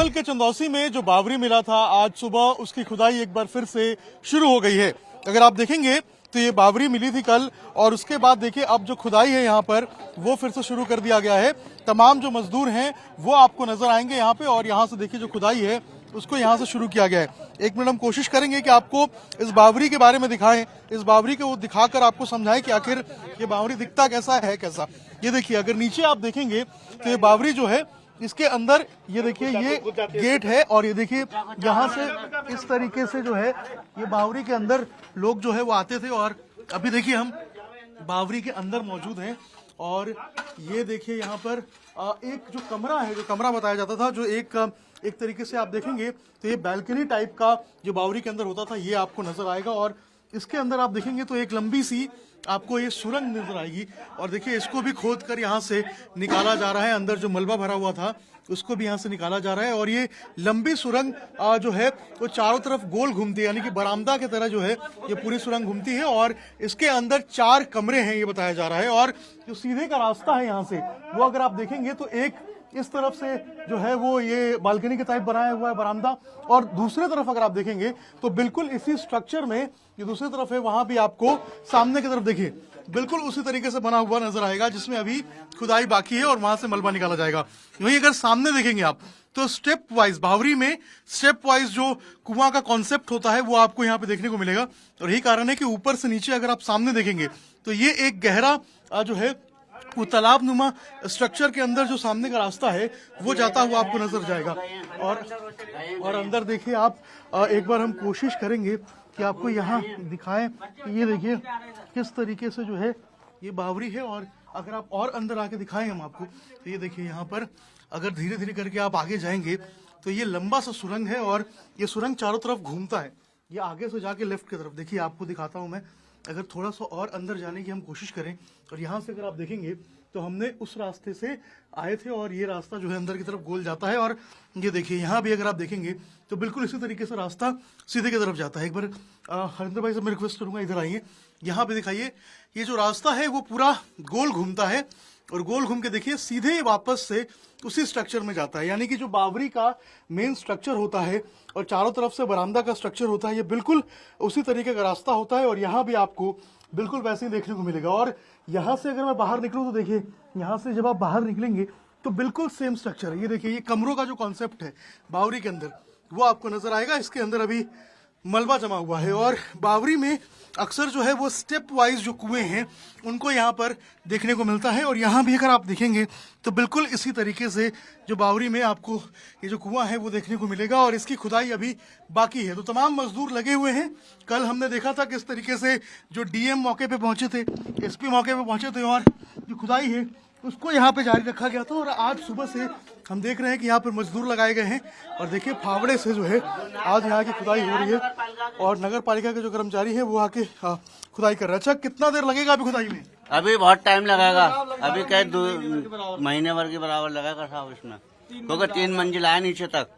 पलवल के चंदौसी में जो बावरी मिला था, आज सुबह उसकी खुदाई एक बार फिर से शुरू हो गई है। अगर आप देखेंगे तो ये बावरी मिली थी कल, और उसके बाद देखिए अब जो खुदाई है यहाँ पर वो फिर से शुरू कर दिया गया है। तमाम जो मजदूर हैं वो आपको नजर आएंगे यहाँ पे, और यहाँ से देखिए जो खुदाई है उसको यहाँ से शुरू किया गया है। एक मिनट हम कोशिश करेंगे कि आपको इस बावरी के बारे में दिखाएं, इस बावरी को दिखाकर आपको समझाएं कि आखिर ये बावरी दिखता कैसा है कैसा। ये देखिए, अगर नीचे आप देखेंगे तो ये बावरी जो है इसके अंदर ये देखिए ये गेट है, और ये देखिए यहाँ से इस तरीके से जो है ये बावरी के अंदर लोग जो है वो आते थे। और अभी देखिए हम बावरी के अंदर मौजूद हैं, और ये देखिए यहाँ पर एक जो कमरा है, जो कमरा बताया जाता था, जो एक तरीके से आप देखेंगे तो ये बैल्कनी टाइप का जो बावरी के अंदर होता था ये आपको नजर आएगा। और इसके अंदर आप देखेंगे तो एक लंबी सी आपको ये सुरंग नजर आएगी, और देखिए इसको भी खोद कर यहाँ से निकाला जा रहा है। अंदर जो मलबा भरा हुआ था उसको भी यहाँ से निकाला जा रहा है, और ये लंबी सुरंग जो है वो चारों तरफ गोल घूमती है, यानी कि बरामदा की तरह जो है ये पूरी सुरंग घूमती है। और इसके अंदर 4 कमरे हैं ये बताया जा रहा है, और जो सीधे का रास्ता है यहाँ से वो अगर आप देखेंगे तो एक इस तरफ से जो है वो ये बालकनी के टाइप बनाया हुआ है बरामदा, और दूसरे तरफ अगर आप देखेंगे तो बिल्कुल इसी स्ट्रक्चर में ये दूसरी तरफ है, वहां भी आपको सामने की तरफ देखिए बिल्कुल उसी तरीके से बना हुआ नजर आएगा, जिसमें अभी खुदाई बाकी है और वहां से मलबा निकाला जाएगा। वहीं अगर सामने देखेंगे आप तो स्टेप वाइज बावरी में स्टेप वाइज जो कुआं का कॉन्सेप्ट होता है वो आपको यहाँ पे देखने को मिलेगा। और यही कारण है कि ऊपर से नीचे अगर आप सामने देखेंगे तो ये एक गहरा जो है वो तालाब नुमा स्ट्रक्चर के अंदर जो सामने का रास्ता है वो जाता हुआ आपको नजर जाएगा। और अंदर देखिए आप एक बार हम कोशिश करेंगे कि आपको यहाँ दिखाएं कि ये देखिए किस तरीके से जो है ये बावरी है। और अगर आप और अंदर आके दिखाएं हम आपको तो ये देखिए यहाँ पर अगर धीरे धीरे करके आप आगे जाएंगे तो ये लंबा सा सुरंग है, और ये सुरंग चारों तरफ घूमता है। ये आगे से जाके लेफ्ट की तरफ देखिए आपको दिखाता हूँ मैं। अगर थोड़ा सा और अंदर जाने की हम कोशिश करें, और यहाँ से अगर आप देखेंगे तो हमने उस रास्ते से आए थे, और ये रास्ता जो है अंदर की तरफ गोल जाता है। और ये देखिए यहाँ भी अगर आप देखेंगे तो बिल्कुल इसी तरीके से रास्ता सीधे की तरफ जाता है। एक बार हरिंदर भाई से मैं रिक्वेस्ट करूंगा इधर आइए, यहाँ पे दिखाइए ये जो रास्ता है वो पूरा गोल घूमता है, और गोल घूम के देखिए सीधे वापस से उसी स्ट्रक्चर में जाता है। यानी कि जो बावरी का मेन स्ट्रक्चर होता है और चारों तरफ से बरामदा का स्ट्रक्चर होता है, ये बिल्कुल उसी तरीके का रास्ता होता है। और यहाँ भी आपको बिल्कुल वैसे ही देखने को मिलेगा। और यहाँ से अगर मैं बाहर निकलूँ तो देखिए यहाँ से जब आप बाहर निकलेंगे तो बिल्कुल सेम स्ट्रक्चर है। ये देखिए ये कमरों का जो कॉन्सेप्ट है बावरी के अंदर वो आपको नजर आएगा। इसके अंदर अभी मलबा जमा हुआ है, और बावरी में अक्सर जो है वो स्टेप वाइज जो कुएं हैं उनको यहाँ पर देखने को मिलता है। और यहाँ भी अगर आप देखेंगे तो बिल्कुल इसी तरीके से जो बावरी में आपको ये जो कुआं है वो देखने को मिलेगा, और इसकी खुदाई अभी बाकी है। तो तमाम मजदूर लगे हुए हैं। कल हमने देखा था किस तरीके से जो डीएम मौके पे पहुंचे थे, एसपी मौके पे पहुंचे थे, और जो खुदाई है उसको यहाँ पे जारी रखा गया था। और आज सुबह से हम देख रहे हैं कि यहाँ पर मजदूर लगाए गए हैं, और देखिए फावड़े से जो है आज यहाँ की खुदाई हो रही है, और नगर पालिका के जो कर्मचारी है वो आके खुदाई कर रहे हैं। अच्छा, कितना देर लगेगा अभी खुदाई में? अभी बहुत टाइम लगेगा, अभी कई 2 महीने भर के बराबर लगेगा साहब इसमें, क्योंकि 3 मंजिला है नीचे तक।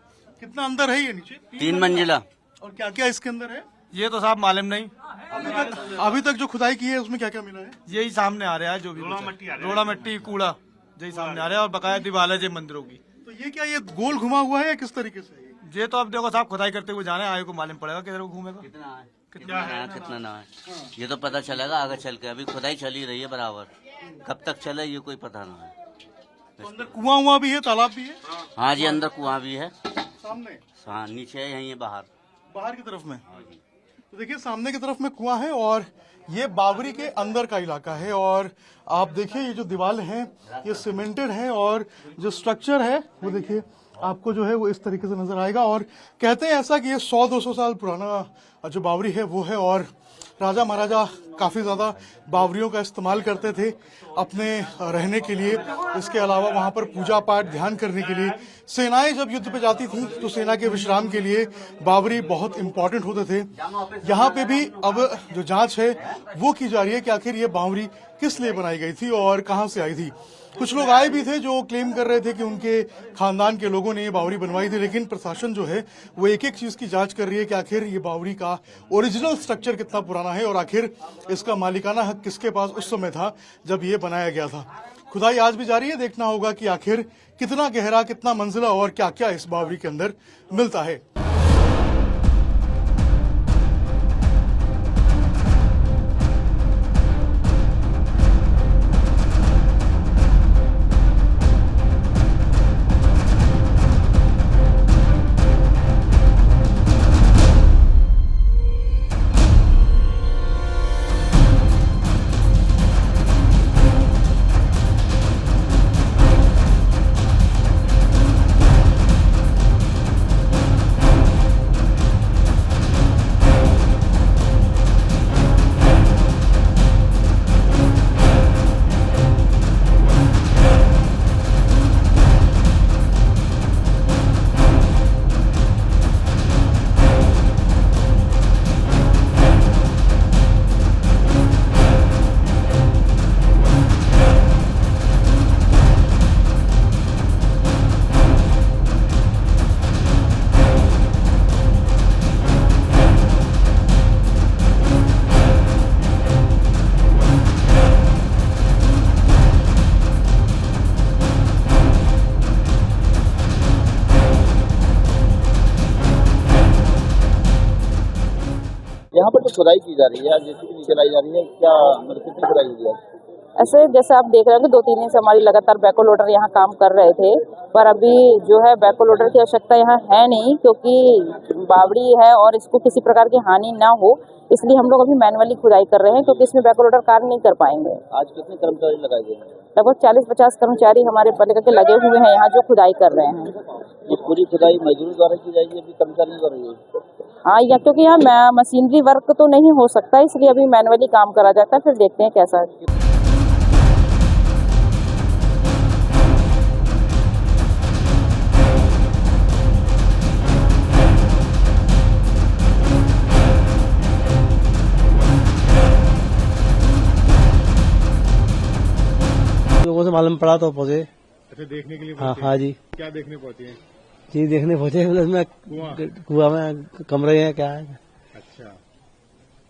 कितना अंदर है ये नीचे? 3 मंजिला। और क्या क्या इसके अंदर है ये तो साहब मालूम नहीं। अभी तक जो खुदाई की है उसमें क्या क्या मिला है? यही सामने आ रहा है, जो भी रोड़ा मिट्टी कूड़ा यही सामने आ रहा है, और बकाया दीवार है मंदिरों की। तो ये क्या ये गोल घुमा हुआ है या किस तरीके से? ये तो अब देखो साहब खुदाई करते हुए जाने आए को मालूम पड़ेगा किधर को घूमेगा, कितना ना है ये तो पता चलेगा आगे चल के। अभी खुदाई चल ही रही है बराबर, कब तक चले ये कोई पता ना है। तो अंदर कुआं हुआ भी है, तालाब भी है? हाँ जी, अंदर कुआं भी है, सामने? हाँ नीचे है, यहीं बाहर की तरफ में। तो देखिए सामने की तरफ में कुआं है, और ये बावरी के अंदर का इलाका है। और आप देखिए ये जो दीवार हैं ये सीमेंटेड है, और जो स्ट्रक्चर है वो देखिए आपको जो है वो इस तरीके से नजर आएगा। और कहते हैं ऐसा कि ये 100-200 साल पुराना जो बावरी है वो है, और राजा महाराजा काफी ज्यादा बावरियों का इस्तेमाल करते थे अपने रहने के लिए। इसके अलावा वहां पर पूजा पाठ ध्यान करने के लिए सेनाएं जब युद्ध पे जाती थी तो सेना के विश्राम के लिए बावरी बहुत इंपॉर्टेंट होते थे। यहाँ पे भी अब जो जांच है वो की जा रही है कि आखिर ये बावरी किस लिए बनाई गई थी और कहां से आई थी। कुछ लोग आए भी थे जो क्लेम कर रहे थे कि उनके खानदान के लोगों ने ये बावरी बनवाई थी, लेकिन प्रशासन जो है वो एक एक चीज की जांच कर रही है कि आखिर ये बावरी का ओरिजिनल स्ट्रक्चर कितना पुराना है, और आखिर इसका मालिकाना हक किसके पास उस समय था जब ये बनाया गया था। खुदाई आज भी जारी है, देखना होगा कि आखिर कितना गहरा, कितना मंजिला और क्या क्या इस बावड़ी के अंदर मिलता है। यहाँ पर जो खुदाई की जा रही है, जेसीबी चलाई जा रही है, क्या मतलब कितनी खुदाई हुई है? ऐसे जैसे आप देख रहे हैं कि 2-3 दिन से हमारी लगातार बैको लोडर यहाँ काम कर रहे थे, पर अभी जो है बैको लोडर की आवश्यकता यहाँ है नहीं, क्योंकि बावड़ी है और इसको किसी प्रकार की हानि ना हो, इसलिए हम लोग अभी मैनुअली खुदाई कर रहे हैं, क्योंकि इसमें बैको लोडर कार्य नहीं कर पाएंगे। आज कितने कर्मचारी लगाए गए हैं? लगभग 40-50 कर्मचारी हमारे पालिका के लगे हुए हैं यहाँ जो खुदाई कर रहे हैं। ये पूरी खुदाई मजदूरों द्वारा की जाएगी, अभी कर्मचारी द्वारा होगी? हाँ, या क्योंकि यहाँ मशीनरी वर्क तो नहीं हो सकता, इसलिए अभी मैनुअली काम करा जाता है, फिर देखते हैं कैसा है। लोगों से मालूम पड़ा तो पहुंचे। अच्छा, देखने के लिए हाँ जी। क्या देखने पहुंचे हैं? जी देखने पहुंचे, उसमें कुआं में कमरे हैं क्या है। अच्छा,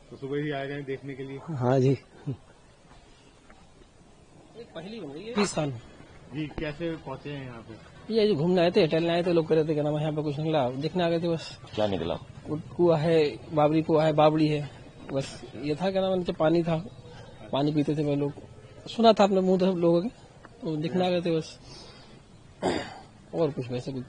तो सुबह ही आए गए देखने के लिए? हाँ जी। पहली बन गई है 20 साल जी। कैसे पहुंचे हैं यहाँ पे? ये जो घूमने आए थे, टहलने आए थे, लोग कह रहे थे क्या नाम है यहाँ पे कुछ निकला, देखने आ गए थे बस। क्या निकला? कुआ है, बाबरी कुआ है, बावड़ी है, बस ये था। क्या नाम है, नीचे पानी था, पानी पीते थे वह लोग, सुना था अपने मुंह से लोगों के, तो देखने आ गए थे बस, और कुछ वैसे कुछ